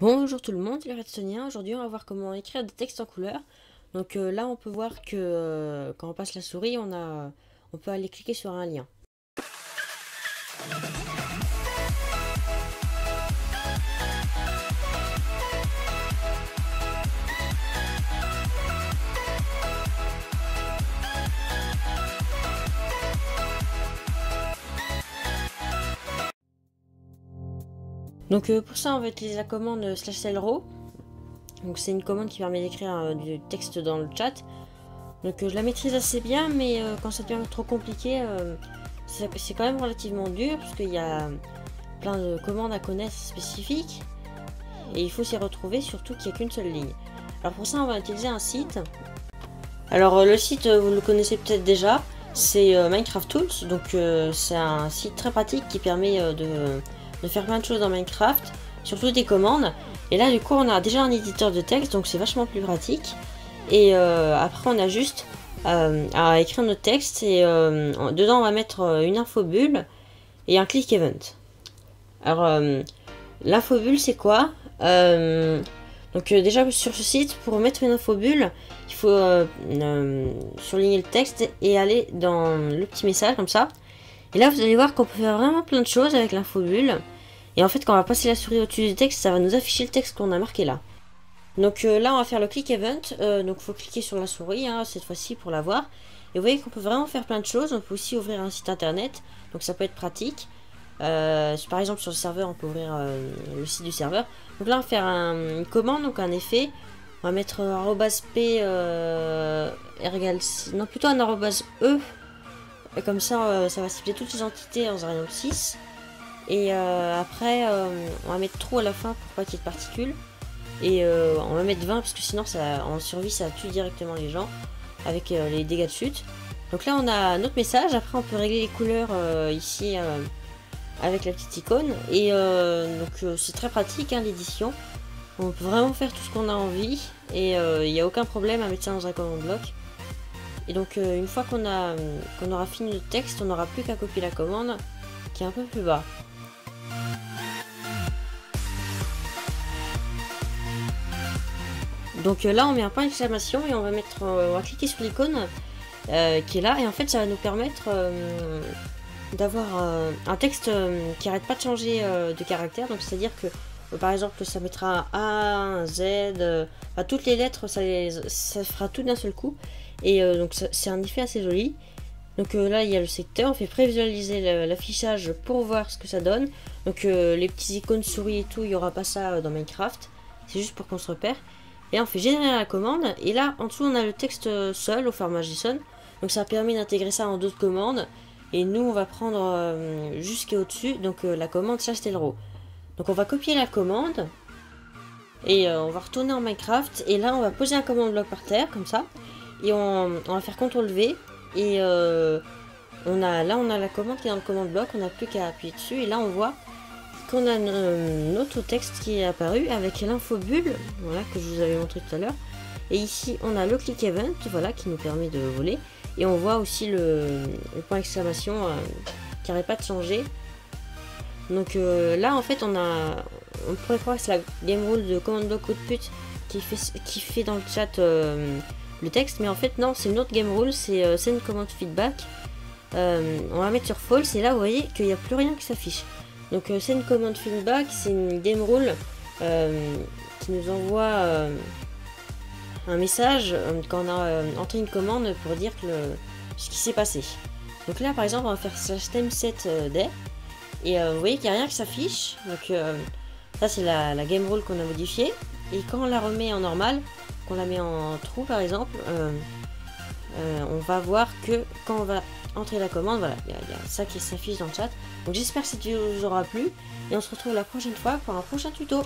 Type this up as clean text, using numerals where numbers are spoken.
Bonjour tout le monde, c'est le Redstonien. Aujourd'hui, on va voir comment écrire des textes en couleur. Donc là, on peut voir que quand on passe la souris, on peut aller cliquer sur un lien. Donc pour ça, on va utiliser la commande /cellrow. Donc c'est une commande qui permet d'écrire du texte dans le chat. Donc je la maîtrise assez bien, mais quand ça devient trop compliqué, c'est quand même relativement dur, parce qu'il y a plein de commandes à connaître spécifiques. Et il faut s'y retrouver, surtout qu'il n'y a qu'une seule ligne. Alors pour ça, on va utiliser un site. Alors le site, vous le connaissez peut-être déjà, c'est Minecraft Tools. Donc c'est un site très pratique qui permet de faire plein de choses dans Minecraft, surtout des commandes. Et là du coup on a déjà un éditeur de texte, donc c'est vachement plus pratique. Et après on a juste à écrire notre texte et dedans on va mettre une infobulle et un click event. Alors l'infobulle c'est quoi? Donc déjà sur ce site, pour mettre une infobulle, il faut surligner le texte et aller dans le petit message comme ça. Et là vous allez voir qu'on peut faire vraiment plein de choses avec l'infobulle. Et en fait quand on va passer la souris au-dessus du texte, ça va nous afficher le texte qu'on a marqué là. Donc là on va faire le click event, donc il faut cliquer sur la souris cette fois-ci pour la voir. Et vous voyez qu'on peut vraiment faire plein de choses, on peut aussi ouvrir un site internet, donc ça peut être pratique. Par exemple sur le serveur on peut ouvrir le site du serveur. Donc là on va faire une commande, donc un effet. On va mettre @p égale, non plutôt un @e. Et comme ça ça va cibler toutes les entités en 0,6. Et après on va mettre trou à la fin pour pas qu'il y ait de particules. Et on va mettre 20 parce que sinon ça, en survie ça tue directement les gens avec les dégâts de chute. Donc là on a notre message, après on peut régler les couleurs ici avec la petite icône. Et donc c'est très pratique l'édition. On peut vraiment faire tout ce qu'on a envie et il n'y a aucun problème à mettre ça dans un command bloc. Et donc une fois qu'on aura fini notre texte, on n'aura plus qu'à copier la commande qui est un peu plus bas. Donc là on met un point d'exclamation et on va cliquer sur l'icône qui est là, et en fait ça va nous permettre d'avoir un texte qui arrête pas de changer de caractère. Donc c'est à dire que par exemple ça mettra un A, un Z, enfin, toutes les lettres ça fera tout d'un seul coup, et donc c'est un effet assez joli. Donc là il y a le secteur, on fait prévisualiser l'affichage pour voir ce que ça donne. Donc les petits icônes souris et tout, il n'y aura pas ça dans Minecraft, c'est juste pour qu'on se repère. Et là on fait générer la commande, et là en dessous on a le texte seul au format JSON. Donc ça permet d'intégrer ça en d'autres commandes. Et nous on va prendre jusqu'au dessus, donc la commande /cellrow. Donc on va copier la commande et on va retourner en Minecraft. Et là on va poser un command bloc par terre comme ça. Et on va faire CTRL V. Et on a la commande qui est dans le command bloc, on n'a plus qu'à appuyer dessus. Et là on voit qu'on a notre texte qui est apparu avec l'infobulle, voilà, que je vous avais montré tout à l'heure. Et ici on a le click event, voilà, qui nous permet de voler. Et on voit aussi le point d'exclamation qui n'arrête pas de changer. Donc là en fait on pourrait croire que c'est la game rule de command block output qui fait dans le chat le texte, mais en fait non, c'est une autre game rule, c'est send command feedback. On va mettre sur false, et là vous voyez qu'il n'y a plus rien qui s'affiche. Donc send command feedback, c'est une game rule qui nous envoie un message quand on a entré une commande pour dire ce qui s'est passé. Donc là par exemple on va faire /theme7day, et vous voyez qu'il n'y a rien qui s'affiche. Donc ça c'est la game rule qu'on a modifiée. Et quand on la remet en normal, qu'on la met en trou par exemple, on va voir que quand on va entrer la commande, voilà, il y a ça qui s'affiche dans le chat. Donc j'espère que cette vidéo vous aura plu, et on se retrouve la prochaine fois pour un prochain tuto.